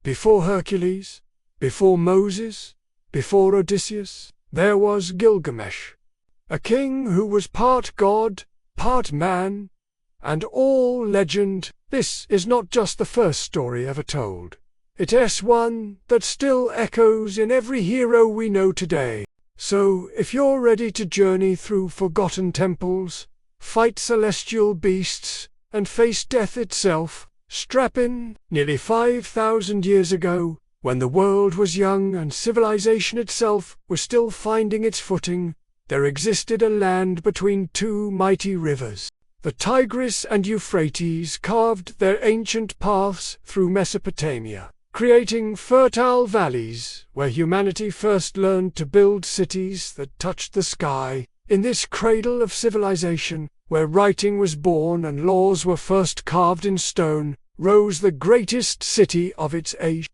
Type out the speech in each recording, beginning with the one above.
Before Hercules, before Moses, before Odysseus, there was Gilgamesh, a king who was part god, part man, and all legend. This is not just the first story ever told. It is one that still echoes in every hero we know today. So, if you're ready to journey through forgotten temples, fight celestial beasts, and face death itself, strap in. Nearly 5,000 years ago, when the world was young and civilization itself was still finding its footing, there existed a land between two mighty rivers. The Tigris and Euphrates carved their ancient paths through Mesopotamia, creating fertile valleys where humanity first learned to build cities that touched the sky. In this cradle of civilization, where writing was born and laws were first carved in stone, rose the greatest city of its age.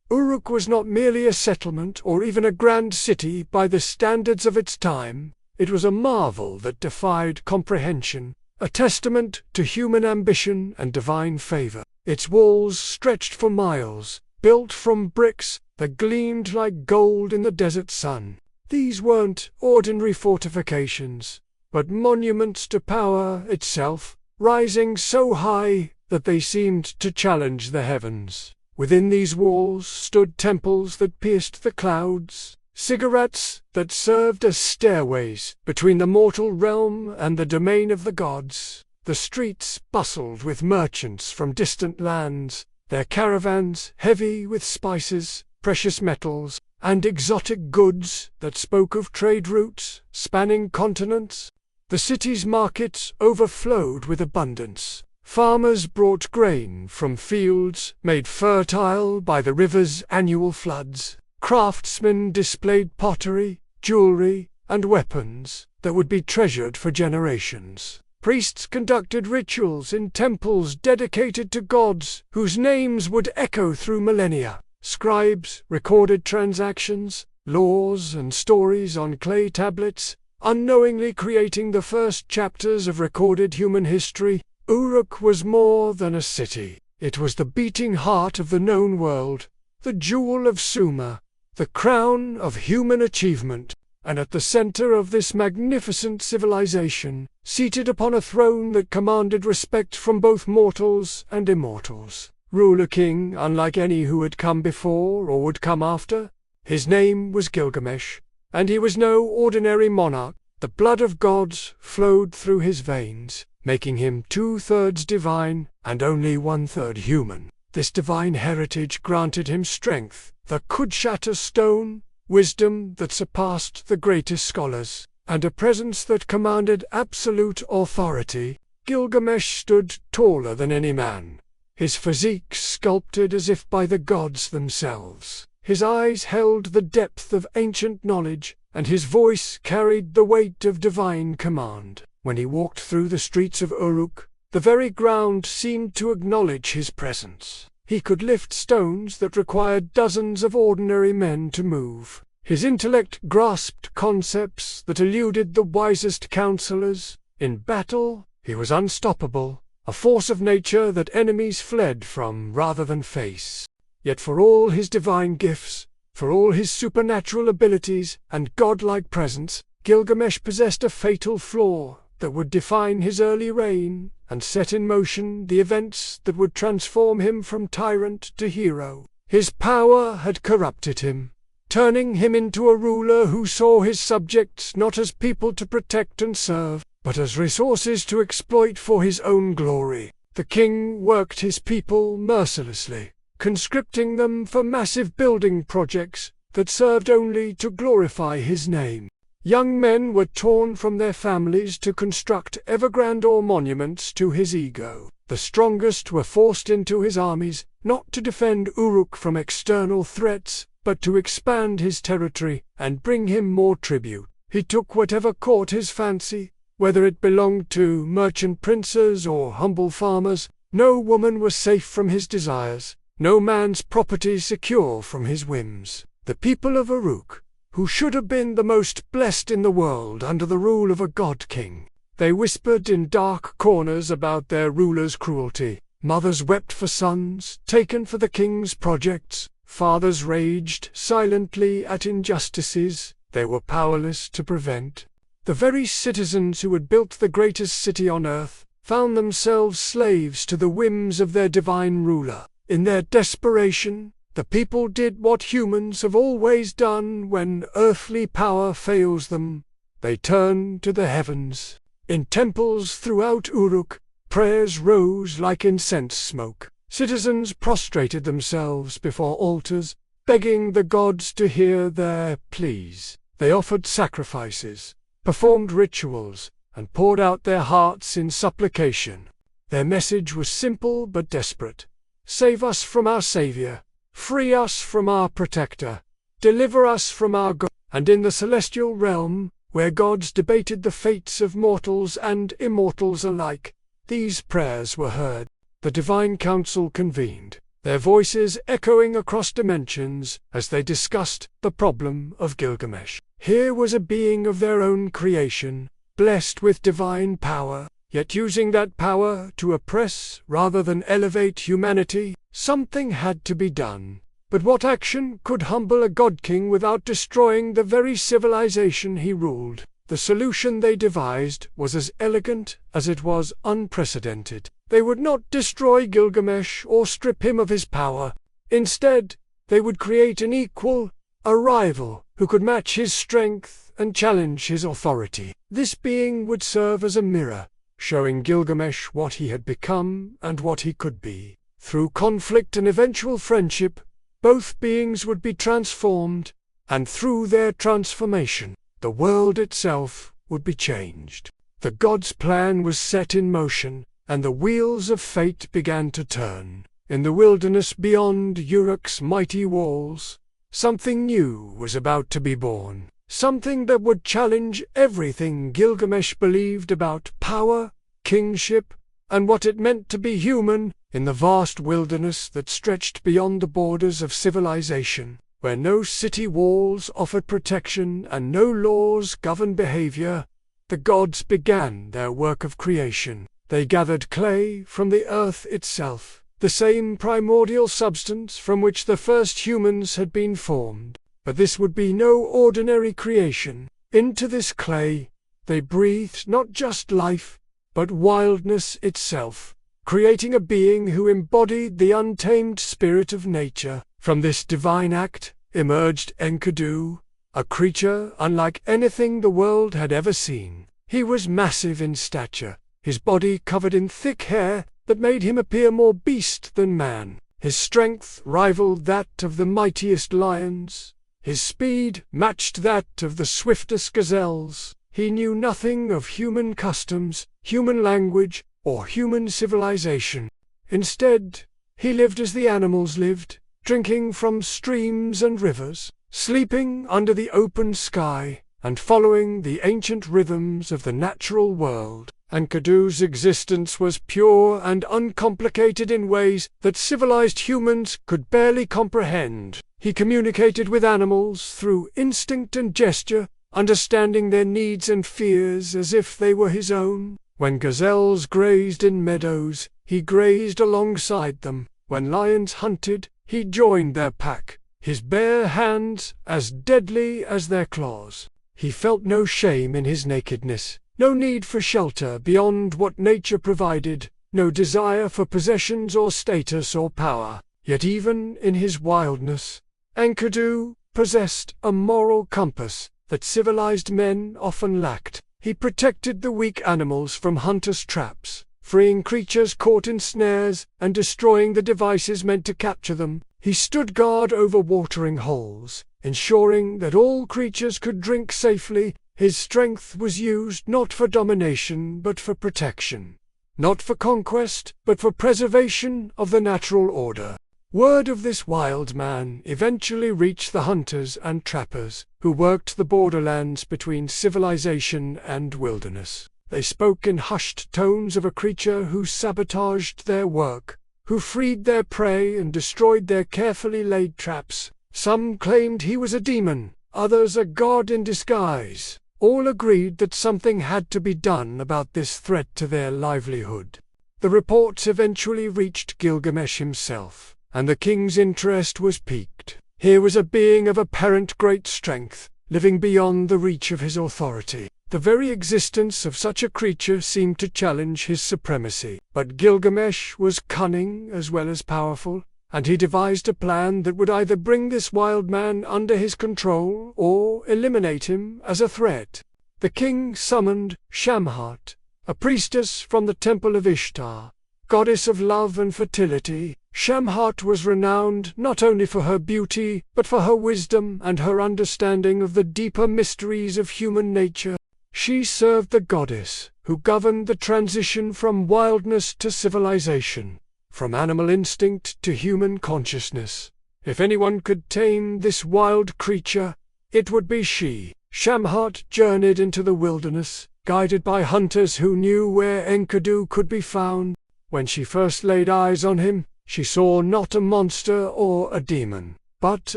Uruk was not merely a settlement or even a grand city by the standards of its time. It was a marvel that defied comprehension, a testament to human ambition and divine favor. Its walls stretched for miles, built from bricks that gleamed like gold in the desert sun. These weren't ordinary fortifications, but monuments to power itself, rising so high that they seemed to challenge the heavens. Within these walls stood temples that pierced the clouds, ziggurats that served as stairways between the mortal realm and the domain of the gods. The streets bustled with merchants from distant lands, their caravans heavy with spices, precious metals, and exotic goods that spoke of trade routes spanning continents. The city's markets overflowed with abundance. Farmers brought grain from fields made fertile by the river's annual floods. Craftsmen displayed pottery, jewelry, and weapons that would be treasured for generations. Priests conducted rituals in temples dedicated to gods whose names would echo through millennia. Scribes recorded transactions, laws, and stories on clay tablets, unknowingly creating the first chapters of recorded human history. Uruk was more than a city. It was the beating heart of the known world, the jewel of Sumer, the crown of human achievement, and at the center of this magnificent civilization, seated upon a throne that commanded respect from both mortals and immortals, ruled a king unlike any who had come before or would come after. His name was Gilgamesh, and he was no ordinary monarch. The blood of gods flowed through his veins, making him 2/3 divine and only 1/3 human. This divine heritage granted him strength that could shatter stone, wisdom that surpassed the greatest scholars, and a presence that commanded absolute authority. Gilgamesh stood taller than any man, his physique sculpted as if by the gods themselves. His eyes held the depth of ancient knowledge, and his voice carried the weight of divine command. When he walked through the streets of Uruk, the very ground seemed to acknowledge his presence. He could lift stones that required dozens of ordinary men to move. His intellect grasped concepts that eluded the wisest counselors. In battle, he was unstoppable, a force of nature that enemies fled from rather than face. Yet for all his divine gifts, for all his supernatural abilities and godlike presence, Gilgamesh possessed a fatal flaw that would define his early reign and set in motion the events that would transform him from tyrant to hero. His power had corrupted him, turning him into a ruler who saw his subjects not as people to protect and serve, but as resources to exploit for his own glory. The king worked his people mercilessly, conscripting them for massive building projects that served only to glorify his name. Young men were torn from their families to construct ever-grander monuments to his ego. The strongest were forced into his armies, not to defend Uruk from external threats, but to expand his territory and bring him more tribute. He took whatever caught his fancy, whether it belonged to merchant princes or humble farmers. No woman was safe from his desires, no man's property secure from his whims. The people of Uruk, who should have been the most blessed in the world under the rule of a god-king. They whispered in dark corners about their ruler's cruelty, Mothers wept for sons taken for the king's projects. Fathers raged silently at injustices they were powerless to prevent. The very citizens who had built the greatest city on earth found themselves slaves to the whims of their divine ruler. In their desperation, the people did what humans have always done when earthly power fails them. They turned to the heavens. In temples throughout Uruk, prayers rose like incense smoke. Citizens prostrated themselves before altars, begging the gods to hear their pleas. They offered sacrifices, performed rituals, and poured out their hearts in supplication. Their message was simple but desperate. Save us from our Savior. Free us from our protector. Deliver us from our God. And in the celestial realm, where gods debated the fates of mortals and immortals alike, these prayers were heard. The divine council convened, their voices echoing across dimensions as they discussed the problem of Gilgamesh. Here was a being of their own creation, blessed with divine power, yet using that power to oppress rather than elevate humanity. Something had to be done. But what action could humble a god-king without destroying the very civilization he ruled? The solution they devised was as elegant as it was unprecedented. They would not destroy Gilgamesh or strip him of his power. Instead, they would create an equal, a rival, who could match his strength and challenge his authority. This being would serve as a mirror, showing Gilgamesh what he had become and what he could be. Through conflict and eventual friendship, both beings would be transformed, and through their transformation, the world itself would be changed. The gods' plan was set in motion, and the wheels of fate began to turn. In the wilderness beyond Uruk's mighty walls, something new was about to be born. Something that would challenge everything Gilgamesh believed about power, kingship, and what it meant to be human. In the vast wilderness that stretched beyond the borders of civilization, where no city walls offered protection and no laws governed behavior, the gods began their work of creation. They gathered clay from the earth itself, the same primordial substance from which the first humans had been formed. But this would be no ordinary creation. Into this clay, they breathed not just life, but wildness itself, creating a being who embodied the untamed spirit of nature. From this divine act emerged Enkidu, a creature unlike anything the world had ever seen. He was massive in stature, his body covered in thick hair that made him appear more beast than man. His strength rivaled that of the mightiest lions. His speed matched that of the swiftest gazelles. He knew nothing of human customs, human language, or human civilization. Instead, he lived as the animals lived, drinking from streams and rivers, sleeping under the open sky, and following the ancient rhythms of the natural world. Enkidu's existence was pure and uncomplicated in ways that civilized humans could barely comprehend. He communicated with animals through instinct and gesture, understanding their needs and fears as if they were his own. When gazelles grazed in meadows, he grazed alongside them. When lions hunted, he joined their pack, his bare hands as deadly as their claws. He felt no shame in his nakedness, no need for shelter beyond what nature provided, no desire for possessions or status or power. Yet even in his wildness, Enkidu possessed a moral compass that civilized men often lacked. He protected the weak animals from hunters' traps, freeing creatures caught in snares and destroying the devices meant to capture them. He stood guard over watering holes, ensuring that all creatures could drink safely. His strength was used not for domination but for protection, not for conquest but for preservation of the natural order. Word of this wild man eventually reached the hunters and trappers, who worked the borderlands between civilization and wilderness. They spoke in hushed tones of a creature who sabotaged their work, who freed their prey and destroyed their carefully laid traps. Some claimed he was a demon, others a god in disguise. All agreed that something had to be done about this threat to their livelihood. The reports eventually reached Gilgamesh himself, and the king's interest was piqued. Here was a being of apparent great strength, living beyond the reach of his authority. The very existence of such a creature seemed to challenge his supremacy. But Gilgamesh was cunning as well as powerful, and he devised a plan that would either bring this wild man under his control or eliminate him as a threat. The king summoned Shamhat, a priestess from the temple of Ishtar, goddess of love and fertility. Shamhat was renowned not only for her beauty, but for her wisdom and her understanding of the deeper mysteries of human nature. She served the goddess, who governed the transition from wildness to civilization, from animal instinct to human consciousness. If anyone could tame this wild creature, it would be she. Shamhat journeyed into the wilderness, guided by hunters who knew where Enkidu could be found. When she first laid eyes on him, she saw not a monster or a demon, but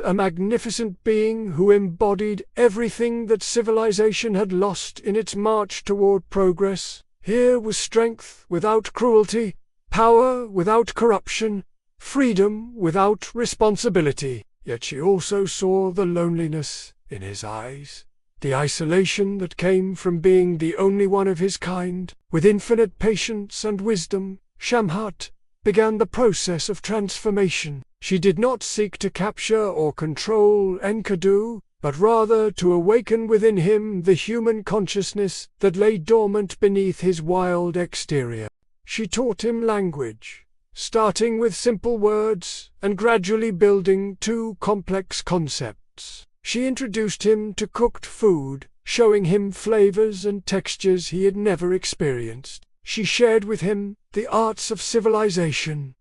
a magnificent being who embodied everything that civilization had lost in its march toward progress. Here was strength without cruelty, power without corruption, freedom without responsibility. Yet she also saw the loneliness in his eyes, the isolation that came from being the only one of his kind. With infinite patience and wisdom, Shamhat began the process of transformation. She did not seek to capture or control Enkidu, but rather to awaken within him the human consciousness that lay dormant beneath his wild exterior. She taught him language, starting with simple words and gradually building to complex concepts. She introduced him to cooked food, showing him flavors and textures he had never experienced. She shared with him the arts of civilization,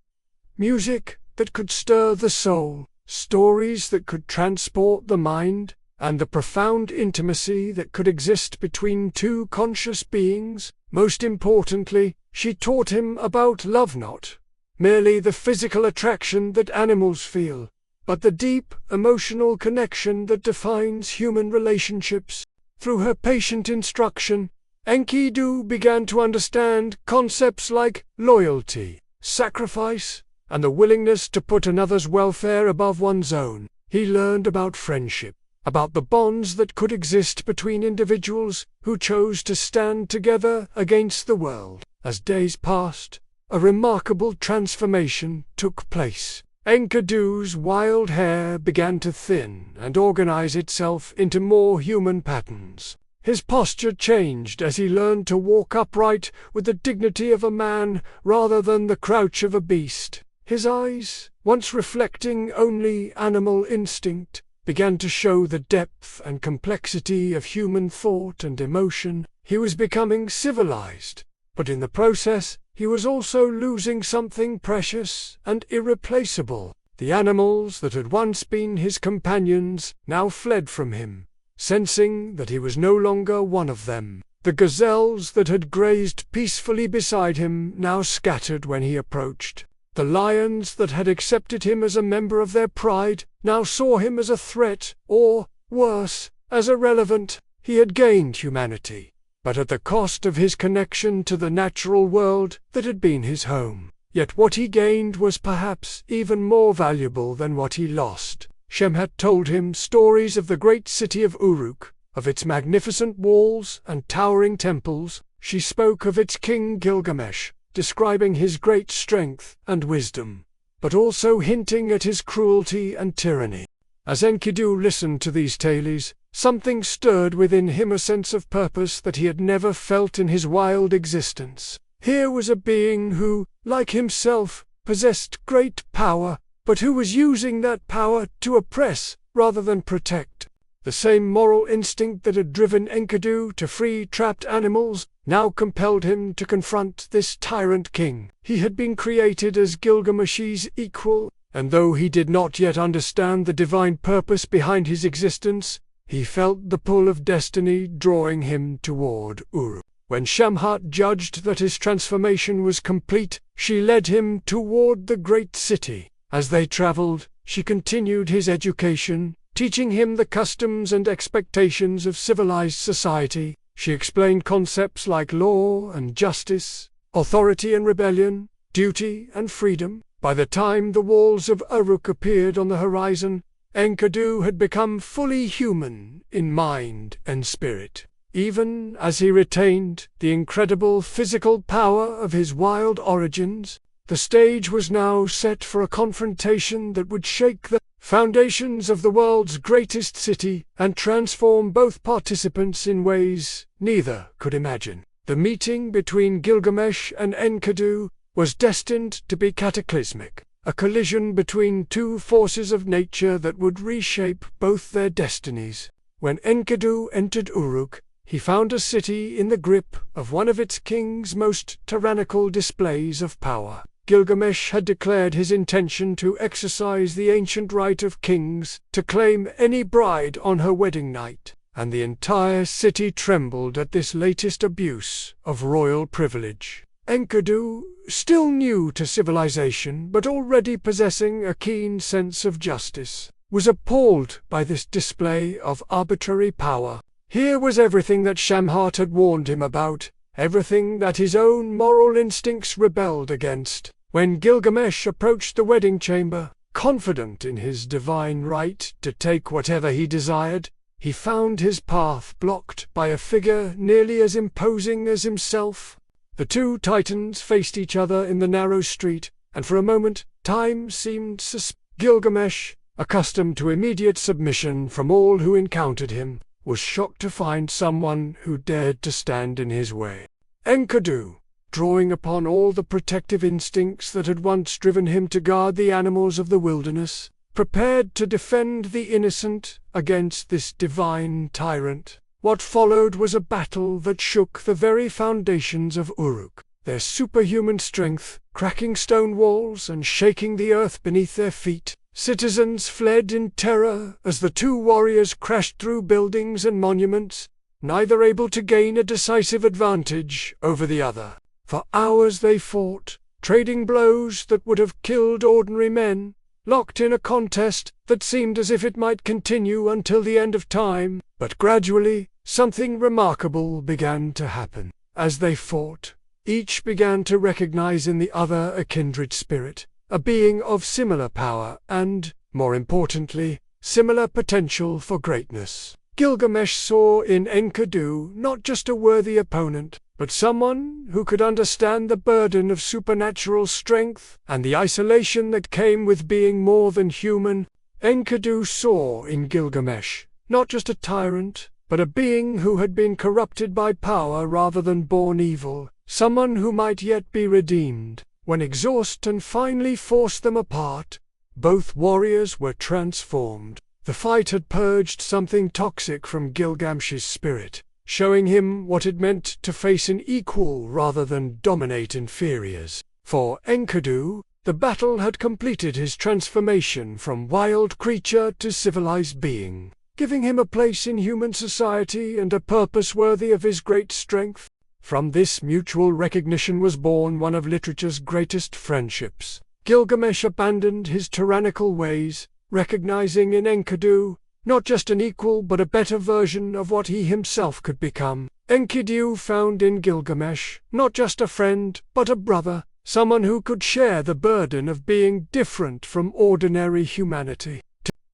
music that could stir the soul, stories that could transport the mind, and the profound intimacy that could exist between two conscious beings. Most importantly, she taught him about love, not merely the physical attraction that animals feel, but the deep emotional connection that defines human relationships. Through her patient instruction, Enkidu began to understand concepts like loyalty, sacrifice, and the willingness to put another's welfare above one's own. He learned about friendship, about the bonds that could exist between individuals who chose to stand together against the world. As days passed, a remarkable transformation took place. Enkidu's wild hair began to thin and organize itself into more human patterns. His posture changed as he learned to walk upright with the dignity of a man rather than the crouch of a beast. His eyes, once reflecting only animal instinct, began to show the depth and complexity of human thought and emotion. He was becoming civilized, but in the process, he was also losing something precious and irreplaceable. The animals that had once been his companions now fled from him, sensing that he was no longer one of them. The gazelles that had grazed peacefully beside him now scattered when he approached. The lions that had accepted him as a member of their pride now saw him as a threat, or, worse, as irrelevant. He had gained humanity, but at the cost of his connection to the natural world that had been his home. Yet what he gained was perhaps even more valuable than what he lost. Shamhat told him stories of the great city of Uruk, of its magnificent walls and towering temples. She spoke of its king Gilgamesh, describing his great strength and wisdom, but also hinting at his cruelty and tyranny. As Enkidu listened to these tales, something stirred within him, a sense of purpose that he had never felt in his wild existence. Here was a being who, like himself, possessed great power, but who was using that power to oppress rather than protect. The same moral instinct that had driven Enkidu to free trapped animals now compelled him to confront this tyrant king. He had been created as Gilgamesh's equal, and though he did not yet understand the divine purpose behind his existence, he felt the pull of destiny drawing him toward Uruk. When Shamhat judged that his transformation was complete, she led him toward the great city. As they traveled, she continued his education, teaching him the customs and expectations of civilized society. She explained concepts like law and justice, authority and rebellion, duty and freedom. By the time the walls of Uruk appeared on the horizon, Enkidu had become fully human in mind and spirit. Even as he retained the incredible physical power of his wild origins, the stage was now set for a confrontation that would shake the foundations of the world's greatest city and transform both participants in ways neither could imagine. The meeting between Gilgamesh and Enkidu was destined to be cataclysmic, a collision between two forces of nature that would reshape both their destinies. When Enkidu entered Uruk, he found a city in the grip of one of its king's most tyrannical displays of power. Gilgamesh had declared his intention to exercise the ancient right of kings to claim any bride on her wedding night, and the entire city trembled at this latest abuse of royal privilege. Enkidu, still new to civilization but already possessing a keen sense of justice, was appalled by this display of arbitrary power. Here was everything that Shamhat had warned him about, everything that his own moral instincts rebelled against. When Gilgamesh approached the wedding chamber, confident in his divine right to take whatever he desired, he found his path blocked by a figure nearly as imposing as himself. The two titans faced each other in the narrow street, and for a moment time seemed suspended. Gilgamesh, accustomed to immediate submission from all who encountered him, was shocked to find someone who dared to stand in his way. Enkidu, drawing upon all the protective instincts that had once driven him to guard the animals of the wilderness, prepared to defend the innocent against this divine tyrant. What followed was a battle that shook the very foundations of Uruk. Their superhuman strength, cracking stone walls and shaking the earth beneath their feet, citizens fled in terror as the two warriors crashed through buildings and monuments, neither able to gain a decisive advantage over the other. For hours they fought, trading blows that would have killed ordinary men, locked in a contest that seemed as if it might continue until the end of time. But gradually, something remarkable began to happen. As they fought, each began to recognize in the other a kindred spirit, a being of similar power and, more importantly, similar potential for greatness. Gilgamesh saw in Enkidu not just a worthy opponent, but someone who could understand the burden of supernatural strength and the isolation that came with being more than human. Enkidu saw in Gilgamesh not just a tyrant, but a being who had been corrupted by power rather than born evil, someone who might yet be redeemed. When exhaustion finally forced them apart, both warriors were transformed. The fight had purged something toxic from Gilgamesh's spirit, showing him what it meant to face an equal rather than dominate inferiors. For Enkidu, the battle had completed his transformation from wild creature to civilized being, giving him a place in human society and a purpose worthy of his great strength. From this mutual recognition was born one of literature's greatest friendships. Gilgamesh abandoned his tyrannical ways, recognizing in Enkidu not just an equal but a better version of what he himself could become. Enkidu found in Gilgamesh not just a friend but a brother, someone who could share the burden of being different from ordinary humanity.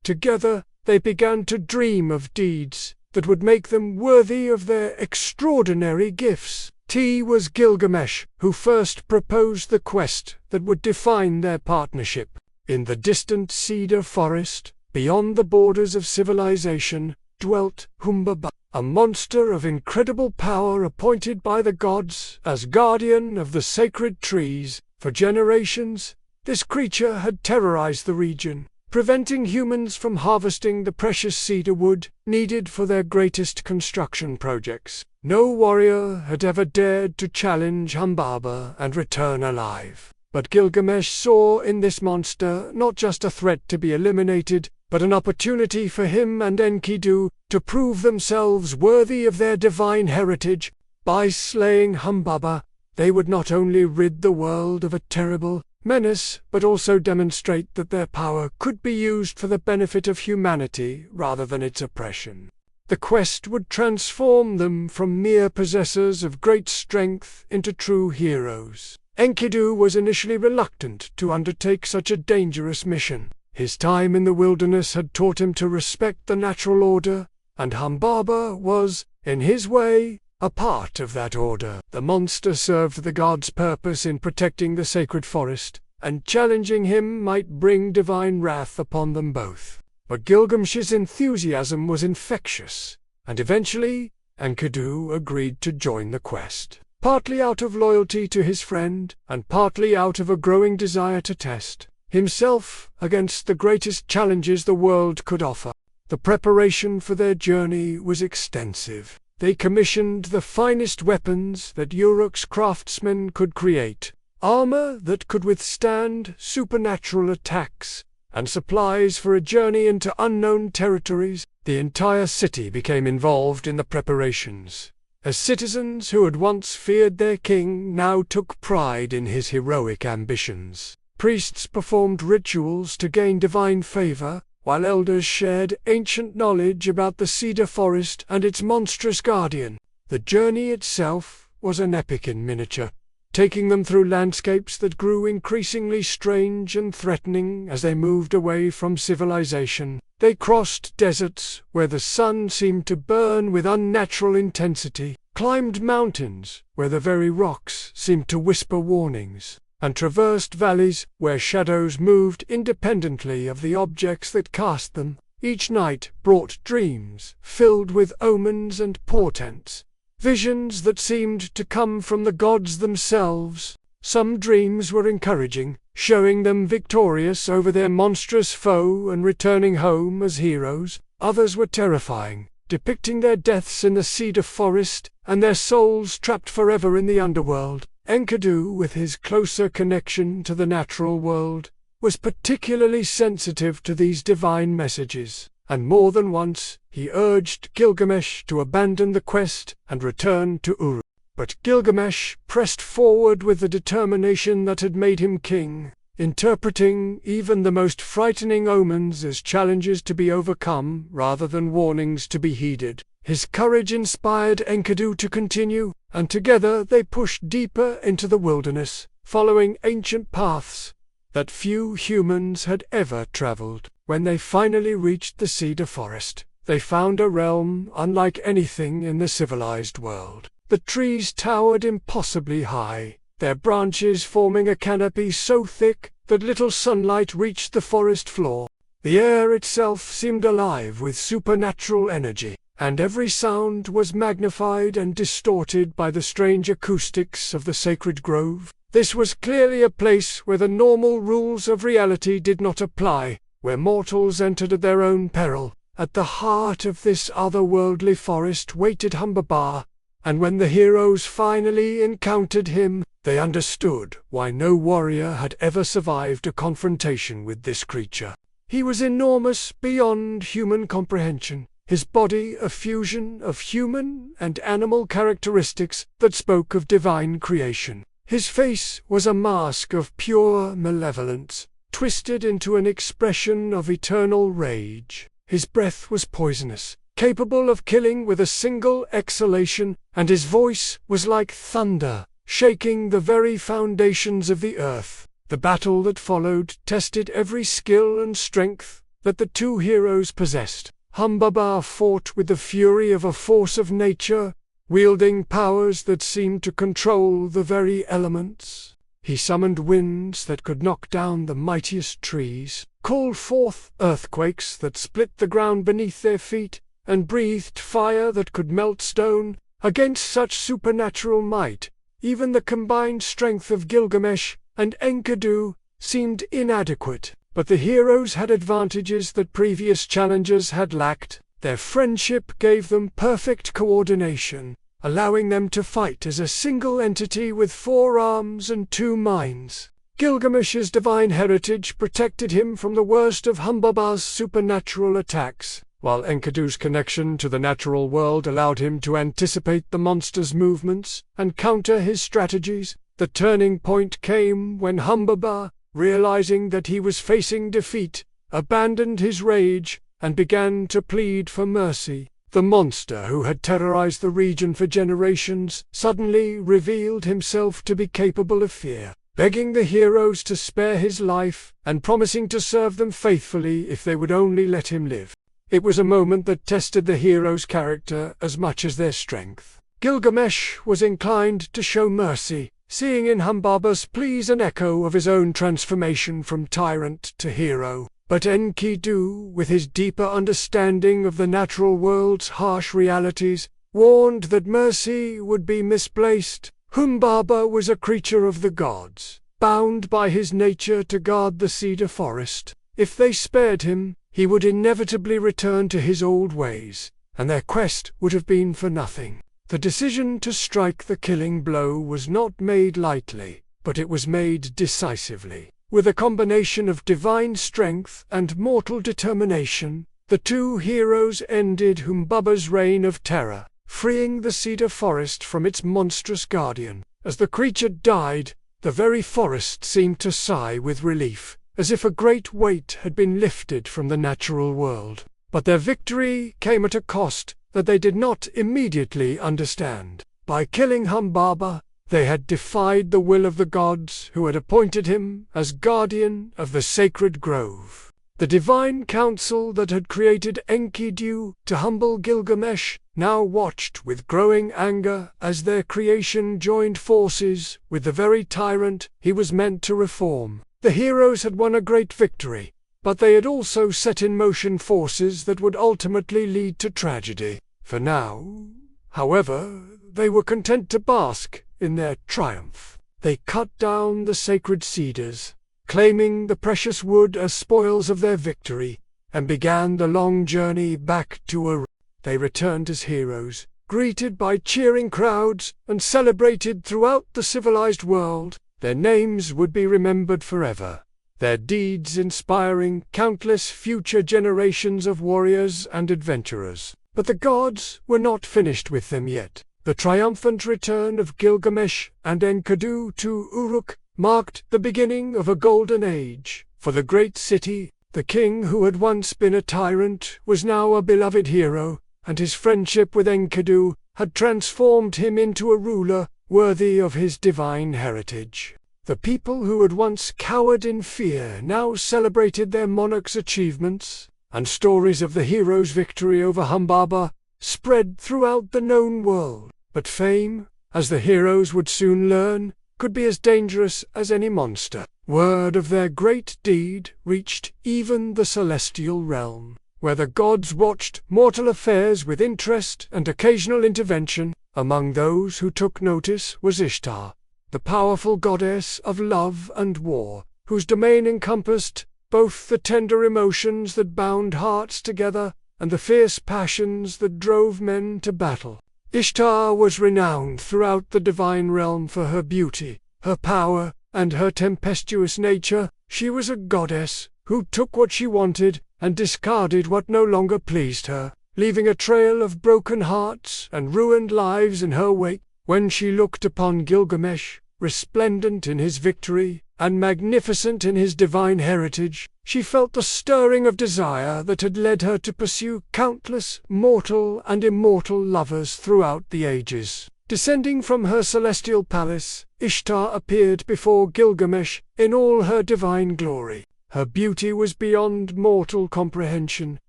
Together, they began to dream of deeds that would make them worthy of their extraordinary gifts. It was Gilgamesh who first proposed the quest that would define their partnership. In the distant cedar forest, beyond the borders of civilization, dwelt Humbaba, a monster of incredible power appointed by the gods as guardian of the sacred trees. For generations, this creature had terrorized the region, preventing humans from harvesting the precious cedar wood needed for their greatest construction projects. No warrior had ever dared to challenge Humbaba and return alive. But Gilgamesh saw in this monster not just a threat to be eliminated, but an opportunity for him and Enkidu to prove themselves worthy of their divine heritage. By slaying Humbaba, they would not only rid the world of a terrible menace, but also demonstrate that their power could be used for the benefit of humanity rather than its oppression. The quest would transform them from mere possessors of great strength into true heroes. Enkidu was initially reluctant to undertake such a dangerous mission. His time in the wilderness had taught him to respect the natural order, and Humbaba was, in his way, a part of that order. The monster served the god's purpose in protecting the sacred forest, and challenging him might bring divine wrath upon them both. But Gilgamesh's enthusiasm was infectious, and eventually Enkidu agreed to join the quest, partly out of loyalty to his friend, and partly out of a growing desire to test himself against the greatest challenges the world could offer. The preparation for their journey was extensive. They commissioned the finest weapons that Uruk's craftsmen could create, armor that could withstand supernatural attacks, and supplies for a journey into unknown territories. The entire city became involved in the preparations, as citizens who had once feared their king now took pride in his heroic ambitions. Priests performed rituals to gain divine favor, while elders shared ancient knowledge about the cedar forest and its monstrous guardian. The journey itself was an epic in miniature, taking them through landscapes that grew increasingly strange and threatening as they moved away from civilization. They crossed deserts where the sun seemed to burn with unnatural intensity, climbed mountains where the very rocks seemed to whisper warnings, and traversed valleys where shadows moved independently of the objects that cast them. Each night brought dreams filled with omens and portents, visions that seemed to come from the gods themselves. Some dreams were encouraging, showing them victorious over their monstrous foe and returning home as heroes. Others were terrifying, depicting their deaths in the cedar forest and their souls trapped forever in the underworld. Enkidu, with his closer connection to the natural world, was particularly sensitive to these divine messages, and more than once he urged Gilgamesh to abandon the quest and return to Uruk. But Gilgamesh pressed forward with the determination that had made him king, interpreting even the most frightening omens as challenges to be overcome rather than warnings to be heeded. His courage inspired Enkidu to continue, and together they pushed deeper into the wilderness, following ancient paths that few humans had ever traveled. When they finally reached the cedar forest, they found a realm unlike anything in the civilized world. The trees towered impossibly high, their branches forming a canopy so thick that little sunlight reached the forest floor. The air itself seemed alive with supernatural energy, and every sound was magnified and distorted by the strange acoustics of the sacred grove. This was clearly a place where the normal rules of reality did not apply, where mortals entered at their own peril. At the heart of this otherworldly forest waited Humbaba, and when the heroes finally encountered him, they understood why no warrior had ever survived a confrontation with this creature. He was enormous beyond human comprehension, his body a fusion of human and animal characteristics that spoke of divine creation. His face was a mask of pure malevolence, twisted into an expression of eternal rage. His breath was poisonous, capable of killing with a single exhalation, and his voice was like thunder, shaking the very foundations of the earth. The battle that followed tested every skill and strength that the two heroes possessed. Humbaba fought with the fury of a force of nature, wielding powers that seemed to control the very elements. He summoned winds that could knock down the mightiest trees, called forth earthquakes that split the ground beneath their feet, and breathed fire that could melt stone. Against such supernatural might, even the combined strength of Gilgamesh and Enkidu seemed inadequate. But the heroes had advantages that previous challengers had lacked. Their friendship gave them perfect coordination, allowing them to fight as a single entity with 4 arms and 2 minds. Gilgamesh's divine heritage protected him from the worst of Humbaba's supernatural attacks, while Enkidu's connection to the natural world allowed him to anticipate the monster's movements and counter his strategies. The turning point came when Humbaba, realizing that he was facing defeat, abandoned his rage and began to plead for mercy. The monster who had terrorized the region for generations suddenly revealed himself to be capable of fear, begging the heroes to spare his life and promising to serve them faithfully if they would only let him live. It was a moment that tested the heroes' character as much as their strength. Gilgamesh was inclined to show mercy, seeing in Humbaba's pleas an echo of his own transformation from tyrant to hero. But Enkidu, with his deeper understanding of the natural world's harsh realities, warned that mercy would be misplaced. Humbaba was a creature of the gods, bound by his nature to guard the cedar forest. If they spared him, he would inevitably return to his old ways, and their quest would have been for nothing. The decision to strike the killing blow was not made lightly, but it was made decisively. With a combination of divine strength and mortal determination, the two heroes ended Humbaba's reign of terror, freeing the cedar forest from its monstrous guardian. As the creature died, the very forest seemed to sigh with relief, as if a great weight had been lifted from the natural world. But their victory came at a cost that they did not immediately understand. By killing Humbaba, they had defied the will of the gods who had appointed him as guardian of the sacred grove. The divine council that had created Enkidu to humble Gilgamesh now watched with growing anger as their creation joined forces with the very tyrant he was meant to reform. The heroes had won a great victory, but they had also set in motion forces that would ultimately lead to tragedy. For now, however, they were content to bask in their triumph. They cut down the sacred cedars, claiming the precious wood as spoils of their victory, and began the long journey back to Uruk. They returned as heroes, greeted by cheering crowds and celebrated throughout the civilized world. Their names would be remembered forever, their deeds inspiring countless future generations of warriors and adventurers. But the gods were not finished with them yet. The triumphant return of Gilgamesh and Enkidu to Uruk marked the beginning of a golden age for the great city. The king who had once been a tyrant was now a beloved hero, and his friendship with Enkidu had transformed him into a ruler worthy of his divine heritage. The people who had once cowered in fear now celebrated their monarch's achievements, and stories of the hero's victory over Humbaba spread throughout the known world. But fame, as the heroes would soon learn, could be as dangerous as any monster. Word of their great deed reached even the celestial realm, where the gods watched mortal affairs with interest and occasional intervention. Among those who took notice was Ishtar, the powerful goddess of love and war, whose domain encompassed both the tender emotions that bound hearts together and the fierce passions that drove men to battle. Ishtar was renowned throughout the divine realm for her beauty, her power, and her tempestuous nature. She was a goddess who took what she wanted and discarded what no longer pleased her, leaving a trail of broken hearts and ruined lives in her wake. When she looked upon Gilgamesh, resplendent in his victory and magnificent in his divine heritage, she felt the stirring of desire that had led her to pursue countless mortal and immortal lovers throughout the ages. Descending from her celestial palace, Ishtar appeared before Gilgamesh in all her divine glory. Her beauty was beyond mortal comprehension,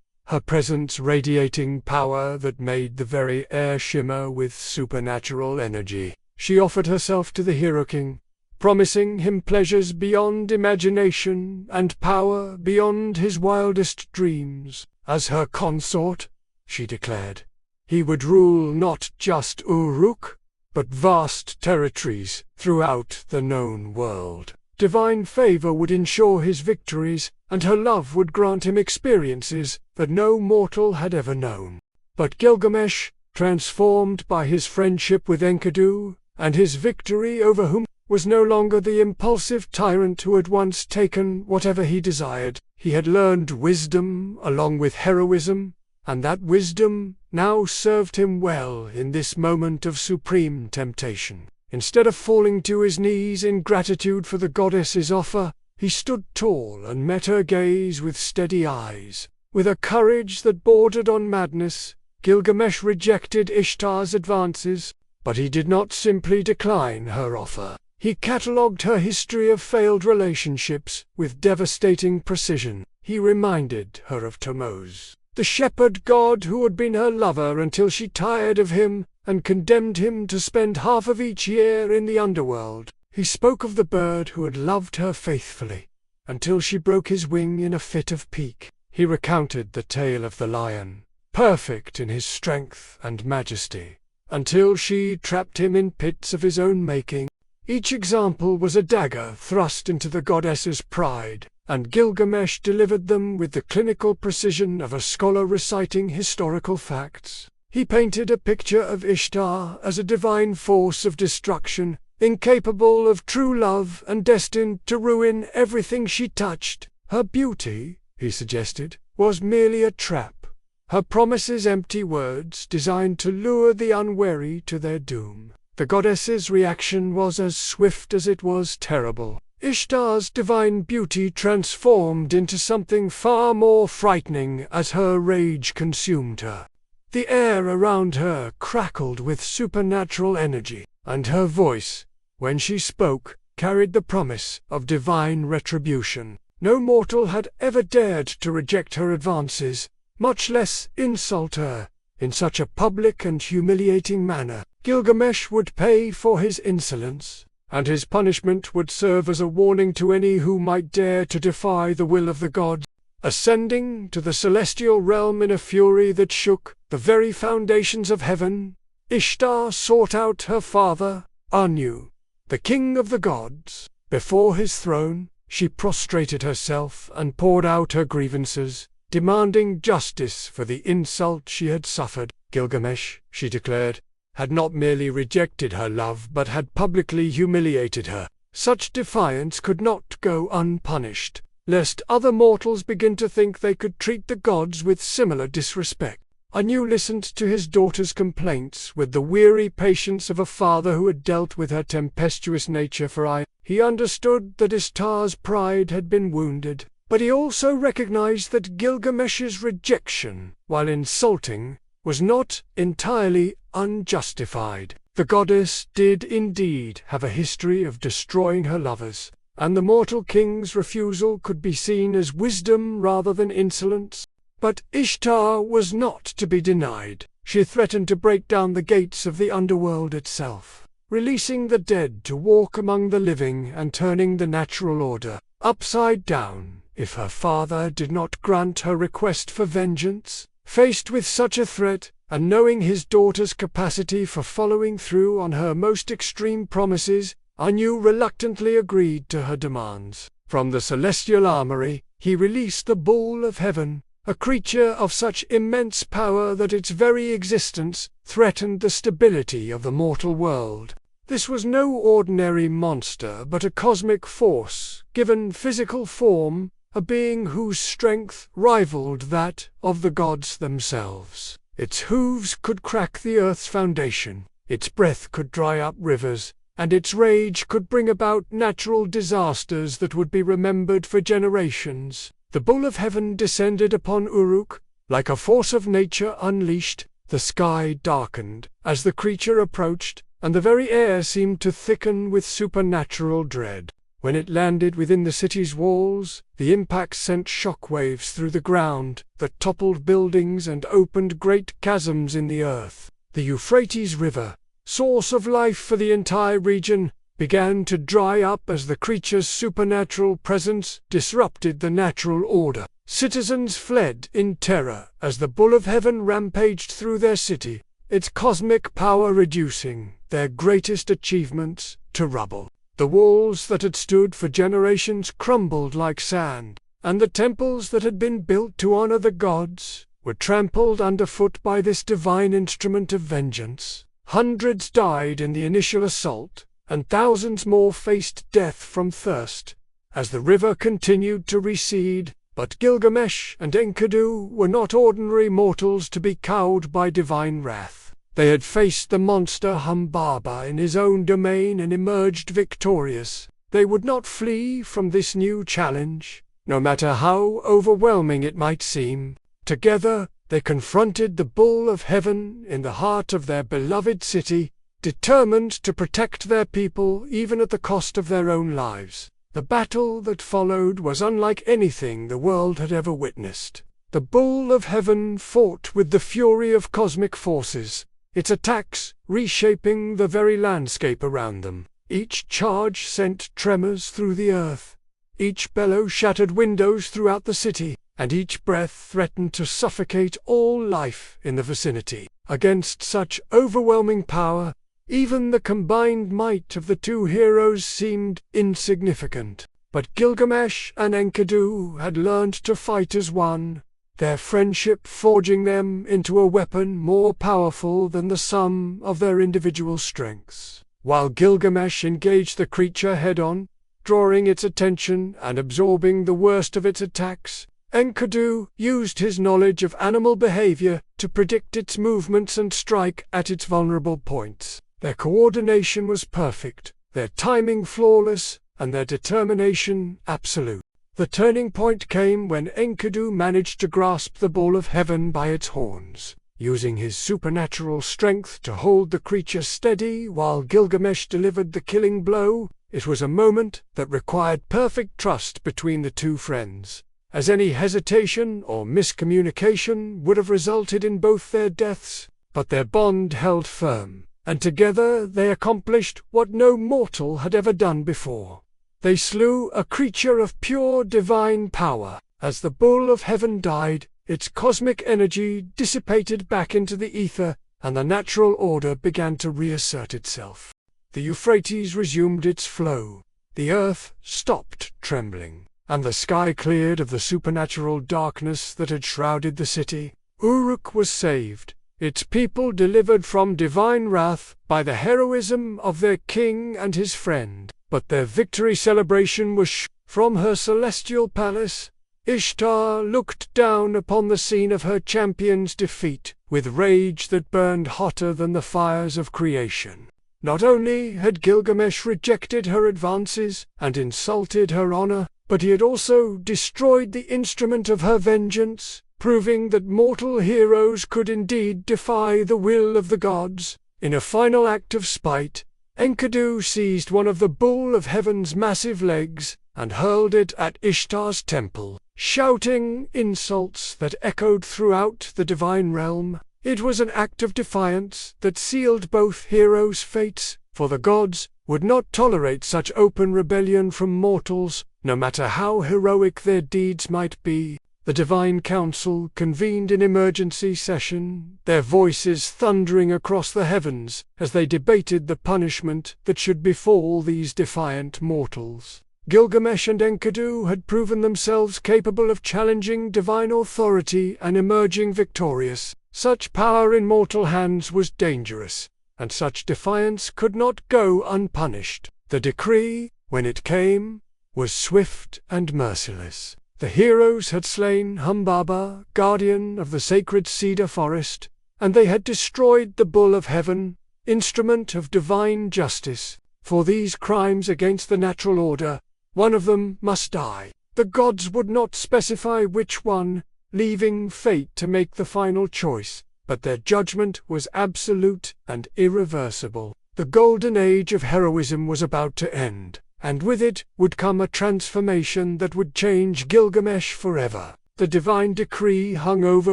her presence radiating power that made the very air shimmer with supernatural energy. She offered herself to the Hero King, promising him pleasures beyond imagination and power beyond his wildest dreams. As her consort, she declared, he would rule not just Uruk, but vast territories throughout the known world. Divine favor would ensure his victories, and her love would grant him experiences that no mortal had ever known. But Gilgamesh, transformed by his friendship with Enkidu and his victory over whom, was no longer the impulsive tyrant who had once taken whatever he desired. He had learned wisdom along with heroism, and that wisdom now served him well in this moment of supreme temptation. Instead of falling to his knees in gratitude for the goddess's offer, he stood tall and met her gaze with steady eyes. With a courage that bordered on madness, Gilgamesh rejected Ishtar's advances, but he did not simply decline her offer. He catalogued her history of failed relationships with devastating precision. He reminded her of Tammuz, the shepherd god who had been her lover until she tired of him and condemned him to spend half of each year in the underworld. He spoke of the bird who had loved her faithfully until she broke his wing in a fit of pique. He recounted the tale of the lion, perfect in his strength and majesty, until she trapped him in pits of his own making. Each example was a dagger thrust into the goddess's pride, and Gilgamesh delivered them with the clinical precision of a scholar reciting historical facts. He painted a picture of Ishtar as a divine force of destruction, incapable of true love and destined to ruin everything she touched. Her beauty, he suggested, was merely a trap, her promises empty words designed to lure the unwary to their doom. The goddess's reaction was as swift as it was terrible. Ishtar's divine beauty transformed into something far more frightening as her rage consumed her. The air around her crackled with supernatural energy, and her voice, when she spoke, carried the promise of divine retribution. No mortal had ever dared to reject her advances, much less insult her, in such a public and humiliating manner. Gilgamesh would pay for his insolence, and his punishment would serve as a warning to any who might dare to defy the will of the gods. Ascending to the celestial realm in a fury that shook the very foundations of heaven, Ishtar sought out her father, Anu, the king of the gods. Before his throne, she prostrated herself and poured out her grievances, demanding justice for the insult she had suffered. Gilgamesh, she declared, had not merely rejected her love but had publicly humiliated her. Such defiance could not go unpunished, lest other mortals begin to think they could treat the gods with similar disrespect. Anu listened to his daughter's complaints with the weary patience of a father who had dealt with her tempestuous nature for aye. He understood that Ishtar's pride had been wounded, but he also recognized that Gilgamesh's rejection, while insulting, was not entirely unjustified. The goddess did indeed have a history of destroying her lovers, and the mortal king's refusal could be seen as wisdom rather than insolence. But Ishtar was not to be denied. She threatened to break down the gates of the underworld itself, releasing the dead to walk among the living and turning the natural order upside down if her father did not grant her request for vengeance. Faced with such a threat, and knowing his daughter's capacity for following through on her most extreme promises, Anu reluctantly agreed to her demands. From the celestial armory, he released the Bull of Heaven, a creature of such immense power that its very existence threatened the stability of the mortal world. This was no ordinary monster but a cosmic force, given physical form, a being whose strength rivaled that of the gods themselves. Its hooves could crack the earth's foundation, its breath could dry up rivers, and its rage could bring about natural disasters that would be remembered for generations. The Bull of Heaven descended upon Uruk, like a force of nature unleashed. The sky darkened as the creature approached, and the very air seemed to thicken with supernatural dread. When it landed within the city's walls, the impact sent shock waves through the ground that toppled buildings and opened great chasms in the earth. The Euphrates River, source of life for the entire region, began to dry up as the creature's supernatural presence disrupted the natural order. Citizens fled in terror as the Bull of Heaven rampaged through their city, its cosmic power reducing their greatest achievements to rubble. The walls that had stood for generations crumbled like sand, and the temples that had been built to honor the gods were trampled underfoot by this divine instrument of vengeance. Hundreds died in the initial assault, and thousands more faced death from thirst as the river continued to recede. But Gilgamesh and Enkidu were not ordinary mortals to be cowed by divine wrath. They had faced the monster Humbaba in his own domain and emerged victorious. They would not flee from this new challenge, no matter how overwhelming it might seem. Together, they confronted the Bull of Heaven in the heart of their beloved city, determined to protect their people even at the cost of their own lives. The battle that followed was unlike anything the world had ever witnessed. The Bull of Heaven fought with the fury of cosmic forces, its attacks reshaping the very landscape around them. Each charge sent tremors through the earth, each bellow shattered windows throughout the city, and each breath threatened to suffocate all life in the vicinity. Against such overwhelming power, even the combined might of the two heroes seemed insignificant. But Gilgamesh and Enkidu had learned to fight as one, their friendship forging them into a weapon more powerful than the sum of their individual strengths. While Gilgamesh engaged the creature head-on, drawing its attention and absorbing the worst of its attacks, Enkidu used his knowledge of animal behavior to predict its movements and strike at its vulnerable points. Their coordination was perfect, their timing flawless, and their determination absolute. The turning point came when Enkidu managed to grasp the Bull of Heaven by its horns, using his supernatural strength to hold the creature steady while Gilgamesh delivered the killing blow. It was a moment that required perfect trust between the two friends, as any hesitation or miscommunication would have resulted in both their deaths. But their bond held firm, and together they accomplished what no mortal had ever done before. They slew a creature of pure divine power. As the Bull of Heaven died, its cosmic energy dissipated back into the ether, and the natural order began to reassert itself. The Euphrates resumed its flow, the earth stopped trembling, and the sky cleared of the supernatural darkness that had shrouded the city. Uruk was saved, its people delivered from divine wrath by the heroism of their king and his friend. But their victory celebration was from her celestial palace. Ishtar looked down upon the scene of her champion's defeat with rage that burned hotter than the fires of creation. Not only had Gilgamesh rejected her advances and insulted her honor, but he had also destroyed the instrument of her vengeance, proving that mortal heroes could indeed defy the will of the gods. In a final act of spite, Enkidu seized one of the Bull of Heaven's massive legs and hurled it at Ishtar's temple, shouting insults that echoed throughout the divine realm. It was an act of defiance that sealed both heroes' fates, for the gods would not tolerate such open rebellion from mortals, no matter how heroic their deeds might be. The Divine Council convened in emergency session, their voices thundering across the heavens as they debated the punishment that should befall these defiant mortals. Gilgamesh and Enkidu had proven themselves capable of challenging divine authority and emerging victorious. Such power in mortal hands was dangerous, and such defiance could not go unpunished. The decree, when it came, was swift and merciless. The heroes had slain Humbaba, guardian of the sacred cedar forest, and they had destroyed the Bull of Heaven, instrument of divine justice. For these crimes against the natural order, one of them must die. The gods would not specify which one, leaving fate to make the final choice, but their judgment was absolute and irreversible. The golden age of heroism was about to end, and with it would come a transformation that would change Gilgamesh forever. The divine decree hung over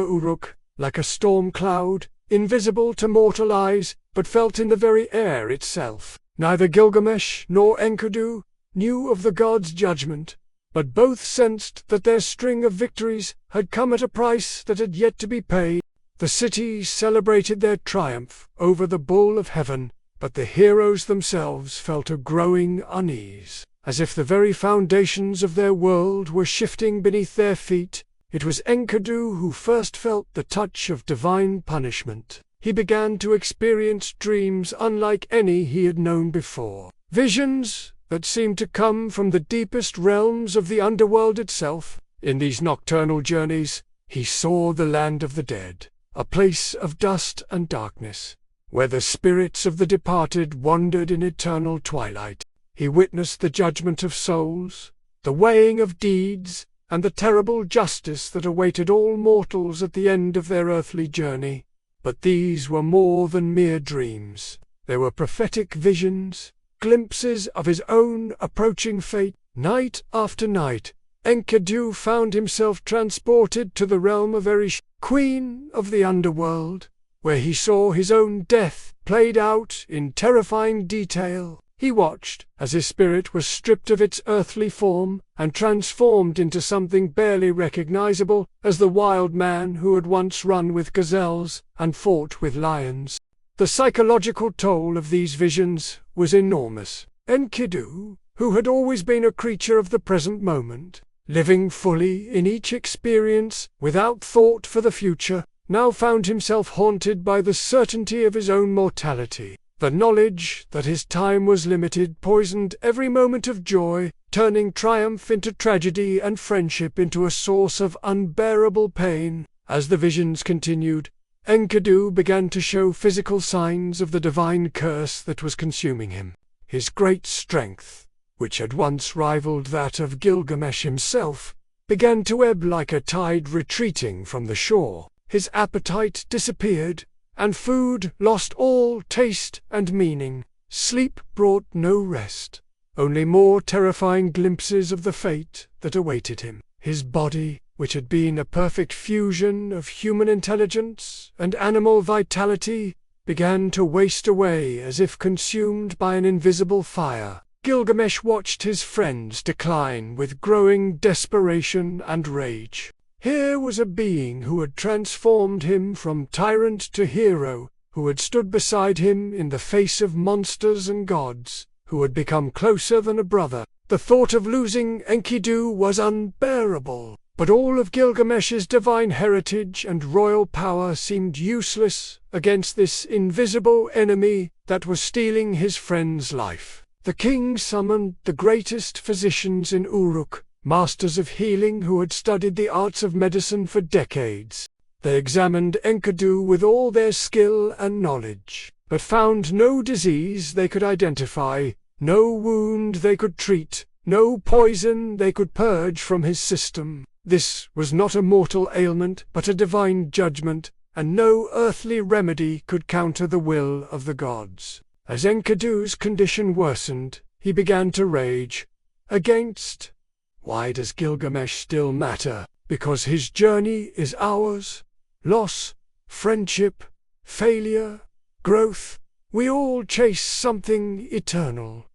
Uruk, like a storm cloud, invisible to mortal eyes, but felt in the very air itself. Neither Gilgamesh nor Enkidu knew of the god's judgment, but both sensed that their string of victories had come at a price that had yet to be paid. The city celebrated their triumph over the Bull of Heaven, but the heroes themselves felt a growing unease, as if the very foundations of their world were shifting beneath their feet. It was Enkidu who first felt the touch of divine punishment. He began to experience dreams unlike any he had known before, visions that seemed to come from the deepest realms of the underworld itself. In these nocturnal journeys, he saw the land of the dead, a place of dust and darkness, where the spirits of the departed wandered in eternal twilight. He witnessed the judgment of souls, the weighing of deeds, and the terrible justice that awaited all mortals at the end of their earthly journey. But these were more than mere dreams. They were prophetic visions, glimpses of his own approaching fate. Night after night, Enkidu found himself transported to the realm of Erish, queen of the underworld, where he saw his own death played out in terrifying detail. He watched as his spirit was stripped of its earthly form and transformed into something barely recognizable as the wild man who had once run with gazelles and fought with lions. The psychological toll of these visions was enormous. Enkidu, who had always been a creature of the present moment, living fully in each experience without thought for the future, now found himself haunted by the certainty of his own mortality. The knowledge that his time was limited poisoned every moment of joy, turning triumph into tragedy and friendship into a source of unbearable pain. As the visions continued, Enkidu began to show physical signs of the divine curse that was consuming him. His great strength, which had once rivaled that of Gilgamesh himself, began to ebb like a tide retreating from the shore. His appetite disappeared, and food lost all taste and meaning. Sleep brought no rest, only more terrifying glimpses of the fate that awaited him. His body, which had been a perfect fusion of human intelligence and animal vitality, began to waste away as if consumed by an invisible fire. Gilgamesh watched his friends decline with growing desperation and rage. Here was a being who had transformed him from tyrant to hero, who had stood beside him in the face of monsters and gods, who had become closer than a brother. The thought of losing Enkidu was unbearable, but all of Gilgamesh's divine heritage and royal power seemed useless against this invisible enemy that was stealing his friend's life. The king summoned the greatest physicians in Uruk, masters of healing who had studied the arts of medicine for decades. They examined Enkidu with all their skill and knowledge, but found no disease they could identify, no wound they could treat, no poison they could purge from his system. This was not a mortal ailment, but a divine judgment, and no earthly remedy could counter the will of the gods. As Enkidu's condition worsened, he began to rage against. Why does Gilgamesh still matter? Because his journey is ours. Loss, friendship, failure, growth. We all chase something eternal,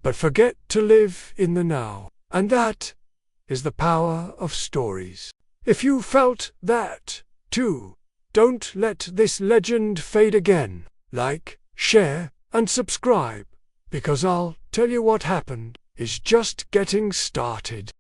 but forget to live in the now. And that is the power of stories. If you felt that, too, don't let this legend fade again. Like, share, and subscribe, because I'll tell you what happened is just getting started.